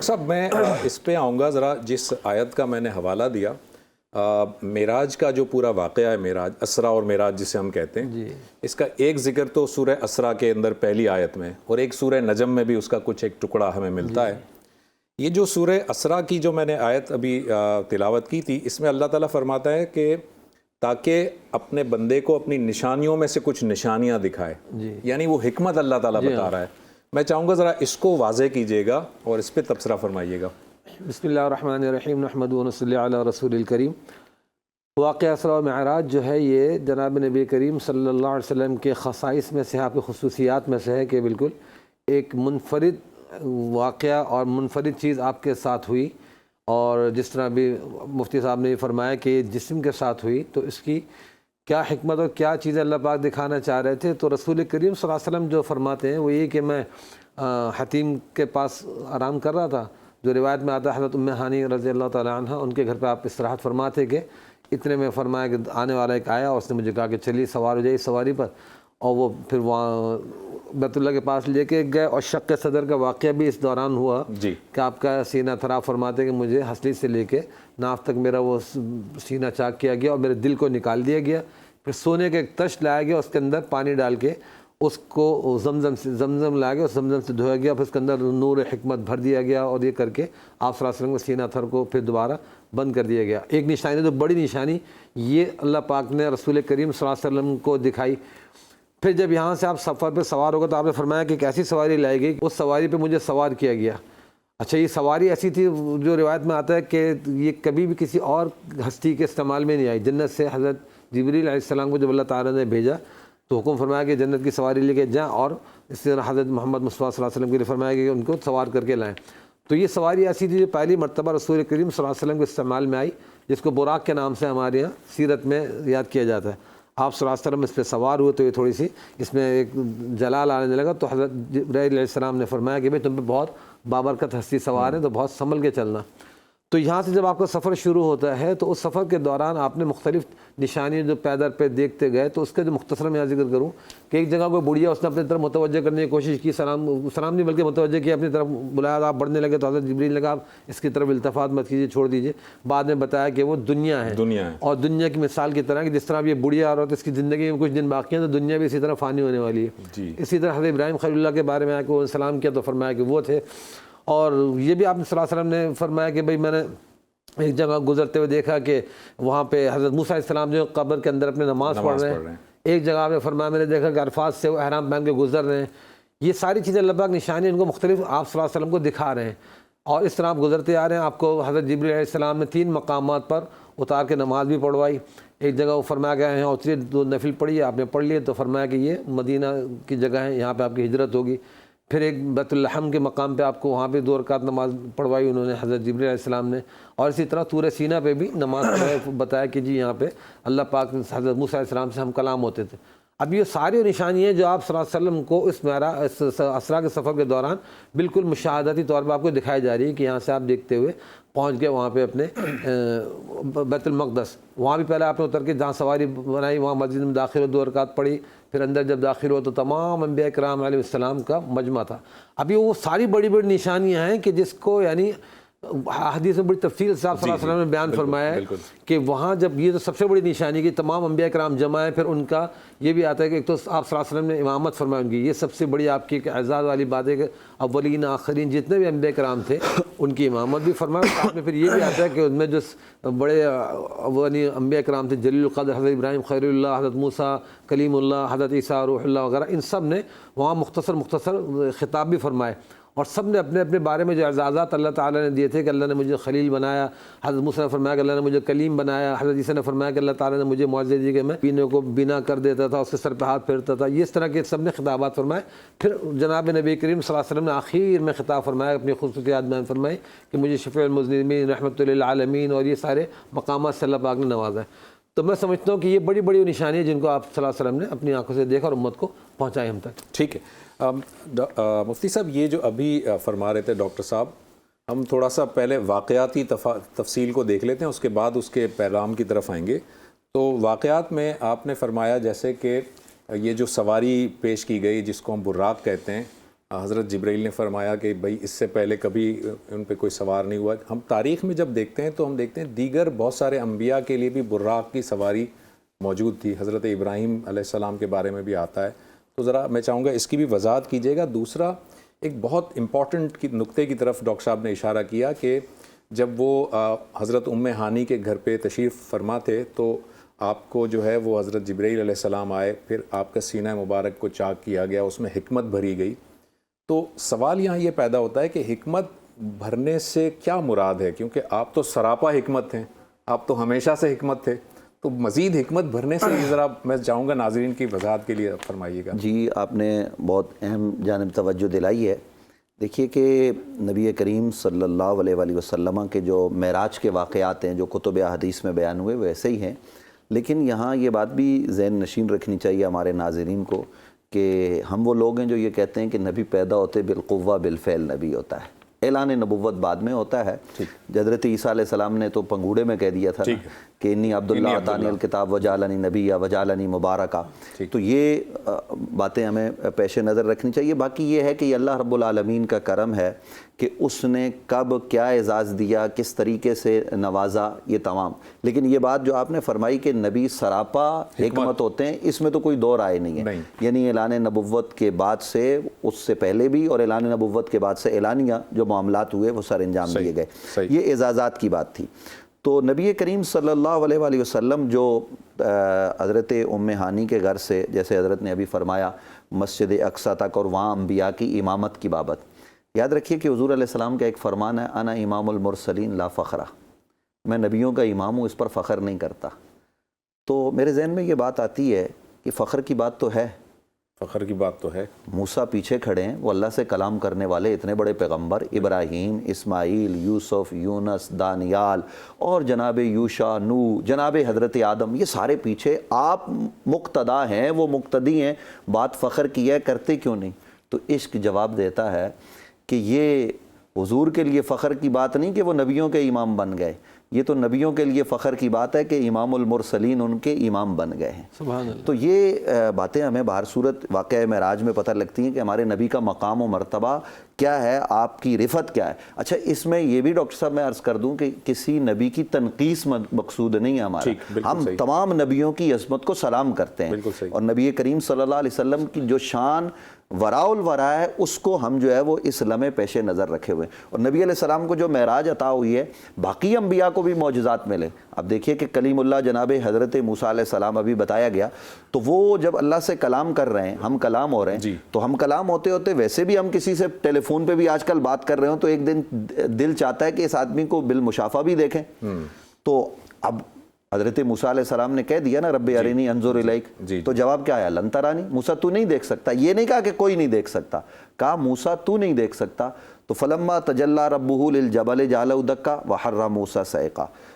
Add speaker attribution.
Speaker 1: Doctor صاحب میں اس پہ آؤں گا ذرا، جس آیت کا میں نے حوالہ دیا، معراج کا جو پورا واقعہ ہے، معراج، اسرا اور معراج جسے ہم کہتے ہیں، اس کا ایک ذکر تو سورہ اسرا کے اندر پہلی آیت میں، اور ایک سورہ نجم میں بھی اس کا کچھ ایک ٹکڑا ہمیں ملتا ہے۔ یہ جو سورہ اسرا کی جو میں نے آیت ابھی تلاوت کی تھی، اس میں اللہ تعالیٰ فرماتا ہے کہ تاکہ اپنے بندے کو اپنی نشانیوں میں سے کچھ نشانیاں دکھائے، یعنی وہ حکمت اللہ تعالیٰ بتا رہا ہے۔ میں چاہوں گا ذرا اس کو واضح کیجئے گا اور اس پہ تبصرہ فرمائیے گا۔
Speaker 2: بسم اللہ الرحمن الرحیم، نحمدہ و نصلی علی رسول الکریم۔ واقعہ اسرا و معراج جو ہے یہ جناب نبی کریم صلی اللہ علیہ وسلم کے خصائص میں سے، آپ کی خصوصیات میں سے ہے کہ بالکل ایک منفرد واقعہ اور منفرد چیز آپ کے ساتھ ہوئی، اور جس طرح بھی مفتی صاحب نے یہ فرمایا کہ یہ جسم کے ساتھ ہوئی، تو اس کی کیا حکمت اور کیا چیزیں اللہ پاک دکھانا چاہ رہے تھے۔ تو رسول کریم صلی اللہ علیہ وسلم جو فرماتے ہیں وہ یہ کہ میں حتیم کے پاس آرام کر رہا تھا، جو روایت میں آتا ہے حضرت ام ہانی رضی اللہ تعالیٰ عنہ، ان کے گھر پہ آپ استراحت فرماتے کہ اتنے میں فرمایا کہ آنے والا ایک آیا اور اس نے مجھے کہا کہ چلیے سوار ہو جائیے سواری پر، اور وہ پھر وہاں بیت اللہ کے پاس لے کے گئے، اور شق صدر کا واقعہ بھی اس دوران ہوا کہ آپ کا سینہ تھرا، فرماتے کہ مجھے ہنسلی سے لے کے ناف تک میرا وہ سینہ چاک کیا گیا اور میرے دل کو نکال دیا گیا، پھر سونے کا ایک تشت لایا گیا، اس کے اندر پانی ڈال کے اس کو زمزم لایا گیا، اس زمزم سے دھویا گیا، پھر اس کے اندر نور حکمت بھر دیا گیا، اور یہ کر کے آپ صلی اللہ علیہ وسلم کے سینہ تھر کو پھر دوبارہ بند کر دیا گیا۔ ایک نشانی تو بڑی نشانی یہ اللہ پاک نے رسول کریم صلی اللہ علیہ وسلم کو دکھائی۔ پھر جب یہاں سے آپ سفر پہ سوار ہو گئے تو آپ نے فرمایا کہ کیسی سواری لائی گئی، اس سواری پہ مجھے سوار کیا گیا۔ اچھا، یہ سواری ایسی تھی جو روایت میں آتا ہے کہ یہ کبھی بھی کسی اور ہستی کے استعمال میں نہیں آئی۔ جنت سے حضرت جبریل علیہ السلام کو جب اللہ تعالیٰ نے بھیجا تو حکم فرمایا کہ جنت کی سواری لے کے جائیں، اور اس طرح حضرت محمد مصطفیٰ صلی اللہ علیہ وسلم کے لیے فرمایا کہ ان کو سوار کر کے لائیں۔ تو یہ سواری ایسی تھی جو پہلی مرتبہ رسول کریم صلی اللہ علیہ وسلم کے استعمال میں آئی، جس کو براق کے نام سے ہمارے یہاں سیرت میں یاد کیا جاتا ہے۔ آپ صلی اللہ علیہ وسلم اس پہ سوار ہوئے تو یہ تھوڑی سی اس میں ایک جلال آنے لگا، تو حضرت جبرائیل علیہ السلام نے فرمایا کہ بھئی تم پہ بہت بابرکت ہستی سوار ہے، تو بہت سنبھل کے چلنا۔ تو یہاں سے جب آپ کا سفر شروع ہوتا ہے تو اس سفر کے دوران آپ نے مختلف نشانیاں جو پیدر پہ دیکھتے گئے، تو اس کا جو مختصر میں ذکر کروں کہ ایک جگہ کوئی بڑھیا اس نے اپنی طرف متوجہ کرنے کی کوشش کی، سلام نہیں بلکہ متوجہ کیا اپنی طرف، بلایا، آپ بڑھنے لگے تو حضرت جبریل نے کہا آپ اس کی طرف التفات مت کیجیے، چھوڑ دیجیے۔ بعد میں بتایا کہ وہ دنیا ہے، اور دنیا کی مثال کی طرح کہ جس طرح یہ بڑھیا عورت اس کی زندگی میں کچھ دن باقی ہیں، تو دنیا بھی اسی طرح فانی ہونے والی ہے۔ اسی طرح حضرت ابراہیم خلیل اللہ کے بارے میں آیا کہ وہ سلام کیا تو فرمایا کہ وہ تھے، اور یہ بھی آپ صلی اللہ علیہ وسلم نے فرمایا کہ بھئی میں نے ایک جگہ گزرتے ہوئے دیکھا کہ وہاں پہ حضرت موسیٰ علیہ السلام جو قبر کے اندر اپنے نماز پڑھ رہے ہیں۔ ایک جگہ آپ نے فرمایا میں نے دیکھا کہ عرفات سے وہ احرام پہن کے گزر رہے ہیں۔ یہ ساری چیزیں اللہ پاک نشانی ان کو مختلف آپ صلی اللہ علیہ وسلم کو دکھا رہے ہیں، اور اس طرح آپ گزرتے آ رہے ہیں۔ آپ کو حضرت جبریل علیہ السلام نے 3 مقامات پر اتار کے نماز بھی پڑھوائی۔ ایک جگہ وہ فرمایا گیا یہاں اتریے 2 نفل پڑھیے، آپ نے پڑھ لیے، تو فرمایا کہ یہ مدینہ کی جگہ ہے، یہاں پہ آپ کی ہجرت ہوگی۔ پھر ایک بیت اللحم کے مقام پہ آپ کو وہاں پہ 2 رکعت نماز پڑھوائی انہوں نے حضرت جبریل علیہ السلام نے، اور اسی طرح طور سینہ پہ بھی نماز بتایا کہ جی یہاں پہ اللہ پاک حضرت موسیٰ علیہ السلام سے ہم کلام ہوتے تھے۔ اب یہ ساری نشانیاں جو آپ صلی اللہ علیہ وسلم کو اس اسرا کے سفر کے دوران بالکل مشاہداتی طور پہ آپ کو دکھائی جا رہی ہے کہ یہاں سے آپ دیکھتے ہوئے پہنچ گئے وہاں پہ اپنے بیت المقدس۔ وہاں بھی پہلے آپ نے اتر کے جہاں سواری بنائی وہاں مسجد میں داخل ہو، 2 رکعت پڑھی، پھر اندر جب داخل ہو تو تمام انبیاء کرام علیہ السلام کا مجمع تھا۔ اب یہ وہ ساری بڑی بڑی نشانیاں ہیں کہ جس کو یعنی حدیث میں بڑی تفصیل سے آپ صلی اللہ علیہ وسلم نے بیان فرمایا ہے کہ وہاں جب یہ تو سب سے بڑی نشانی کہ تمام انبیاء کرام جمع ہیں، پھر ان کا یہ بھی آتا ہے کہ ایک تو آپ صلی اللہ علیہ وسلم نے امامت فرمائی ان کی، یہ سب سے بڑی آپ کی اعزاز والی بات ہے کہ اولین آخرین جتنے بھی انبیاء کرام تھے ان کی امامت بھی فرمائی۔ آپ میں پھر یہ بھی آتا ہے کہ ان میں جو بڑے اولین انبیاء کرام تھے، جلیل القدر حضرت ابراہیم خلیل اللہ، حضرت موسیٰ کلیم اللہ، حضرت عیسیٰ روح اللہ وغیرہ، ان سب نے وہاں مختصر خطاب بھی فرمائے، اور سب نے اپنے اپنے بارے میں جو اعزازات اللہ تعالیٰ نے دیے تھے کہ اللہ نے مجھے خلیل بنایا، حضرت موسیٰ نے فرمایا کہ اللہ نے مجھے کلیم بنایا، حضرت عیسیٰ نے فرمایا کہ اللہ تعالیٰ نے مجھے معجزے دیے کہ میں بینے کو بینا کر دیتا تھا، اس کے سر پہ ہاتھ پھیرتا تھا۔ یہ اس طرح کے سب نے خطابات فرمائے۔ پھر جناب نبی کریم صلی اللہ علیہ وسلم نے آخر میں خطاب فرمایا، اپنی خصوصیات بیان فرمائی کہ مجھے شفیع المذنبین، رحمۃ للعالمین، اور یہ سارے مقامات سے اللہ پاک نے نوازا ہے۔ تو میں سمجھتا ہوں کہ یہ بڑی بڑی نشانی ہے جن کو آپ صلی اللہ علیہ وسلم نے اپنی آنکھوں سے دیکھا اور امت کو پہنچائی ہم تک۔
Speaker 1: ٹھیک ہے مفتی صاحب، یہ جو ابھی فرما رہے تھے ڈاکٹر صاحب، ہم تھوڑا سا پہلے واقعاتی تفصیل کو دیکھ لیتے ہیں، اس کے بعد اس کے پیغام کی طرف آئیں گے۔ تو واقعات میں آپ نے فرمایا جیسے کہ یہ جو سواری پیش کی گئی جس کو ہم براق کہتے ہیں، حضرت جبرائیل نے فرمایا کہ بھائی اس سے پہلے کبھی ان پہ کوئی سوار نہیں ہوا. ہم تاریخ میں جب دیکھتے ہیں تو ہم دیکھتے ہیں دیگر بہت سارے انبیاء کے لیے بھی براق کی سواری موجود تھی. حضرت ابراہیم علیہ السلام کے بارے میں بھی آتا ہے. تو ذرا میں چاہوں گا اس کی بھی وضاحت کیجیے گا. دوسرا ایک بہت امپورٹنٹ نقطے کی طرف ڈاکٹر صاحب نے اشارہ کیا کہ جب وہ حضرت ام ہانی کے گھر پہ تشریف فرما تھے تو آپ کو جو ہے وہ حضرت جبرائیل علیہ السلام آئے, پھر آپ کا سینہ مبارک کو چاک کیا گیا, اس میں حکمت بھری گئی. تو سوال یہاں یہ پیدا ہوتا ہے کہ حکمت بھرنے سے کیا مراد ہے, کیونکہ آپ تو سراپا حکمت ہیں, آپ تو ہمیشہ سے حکمت تھے, تو مزید حکمت بھرنے سے یہ ذرا میں چاہوں گا ناظرین کی وضاحت کے لیے فرمائیے گا.
Speaker 3: جی, آپ نے بہت اہم جانب توجہ دلائی ہے. دیکھیے کہ نبی کریم صلی اللہ علیہ وآلہ وسلم کے جو معراج کے واقعات ہیں جو کتب احادیث میں بیان ہوئے ویسے ہی ہیں, لیکن یہاں یہ بات بھی ذہن نشین رکھنی چاہیے ہمارے ناظرین کو کہ ہم وہ لوگ ہیں جو یہ کہتے ہیں کہ نبی پیدا ہوتے بالقوہ بالفعل نبی ہوتا ہے, اعلان نبوت بعد میں ہوتا ہے. حضرت عیسیٰ علیہ السلام نے تو پنگوڑے میں کہہ دیا تھا کہ انی عبداللہ آتانی الکتاب وجعلنی نبیا وجعلنی مبارکہ. تو یہ باتیں ہمیں پیش نظر رکھنی چاہیے. باقی یہ ہے کہ یہ اللہ رب العالمین کا کرم ہے کہ اس نے کب کیا اعزاز دیا, کس طریقے سے نوازا, یہ تمام. لیکن یہ بات جو آپ نے فرمائی کہ نبی سراپا حکمت ہوتے ہیں, اس میں تو کوئی دو رائے نہیں ہے. یعنی اعلان نبوت کے بعد سے, اس سے پہلے بھی اور اعلان نبوت کے بعد سے اعلانیہ جو معاملات ہوئے وہ سر انجام دیے گئے. یہ اعزازات کی بات تھی. تو نبی کریم صلی اللہ علیہ وآلہ وسلم جو حضرت ام ہانی کے گھر سے, جیسے حضرت نے ابھی فرمایا, مسجد اقصیٰ تک اور وہاں انبیاء کی امامت کی بابت, یاد رکھیے کہ حضور علیہ السلام کا ایک فرمان ہے, انا امام المرسلین لا فخرہ, میں نبیوں کا امام ہوں, اس پر فخر نہیں کرتا. تو میرے ذہن میں یہ بات آتی ہے کہ فخر کی بات تو ہے,
Speaker 1: فخر کی بات تو ہے. موسیٰ
Speaker 3: پیچھے کھڑے ہیں, وہ اللہ سے کلام کرنے والے اتنے بڑے پیغمبر, ابراہیم, اسماعیل, یوسف, یونس, دانیال اور جناب یوشع, نوح, جناب حضرت آدم, یہ سارے پیچھے. آپ مقتدا ہیں, وہ مقتدی ہیں, بات فخر کی ہے, کرتے کیوں نہیں؟ تو عشق جواب دیتا ہے کہ یہ حضور کے لیے فخر کی بات نہیں کہ وہ نبیوں کے امام بن گئے, یہ تو نبیوں کے لیے فخر کی بات ہے کہ امام المرسلین ان کے امام بن گئے ہیں.
Speaker 2: سبحان اللہ.
Speaker 3: تو یہ باتیں ہمیں بہر صورت واقعہ معراج میں پتہ لگتی ہیں کہ ہمارے نبی کا مقام و مرتبہ کیا ہے, آپ کی رفت کیا ہے. اچھا, اس میں یہ بھی ڈاکٹر صاحب میں عرض کر دوں کہ کسی نبی کی تنقیس مقصود نہیں ہے ہمارا, ہم تمام نبیوں کی عظمت کو سلام کرتے ہیں, اور نبی کریم صلی اللہ علیہ وسلم کی جو شان وراء الورا ہے اس کو ہم جو ہے وہ اس لمحے پیش نظر رکھے ہوئے. اور نبی علیہ السلام کو جو معراج عطا ہوئی ہے, باقی انبیاء کو بھی معجزات ملے. اب دیکھیے کہ کلیم اللہ جناب حضرت موسیٰ علیہ السلام ابھی بتایا گیا, تو وہ جب اللہ سے کلام کر رہے ہیں, ہم کلام ہو رہے ہیں, تو ہم کلام ہوتے ہوتے ویسے بھی ہم کسی سے ٹیلی فون پہ بھی آج کل بات کر رہے ہوں تو ایک دن دل چاہتا ہے کہ اس آدمی کو بالمشافہ بھی دیکھیں. تو اب حضرت موسیٰ علیہ السلام نے کہہ دیا نا, رب ارنی انظر الیک, تو جواب کیا آیا, لن ترانی, موسیٰ تو نہیں دیکھ سکتا. یہ نہیں کہا کہ کوئی نہیں دیکھ سکتا, کہا موسیٰ تو نہیں دیکھ سکتا. تو فلما تجلی ربہ للجبل جعلہ دکا وحر موسیٰ صعقا,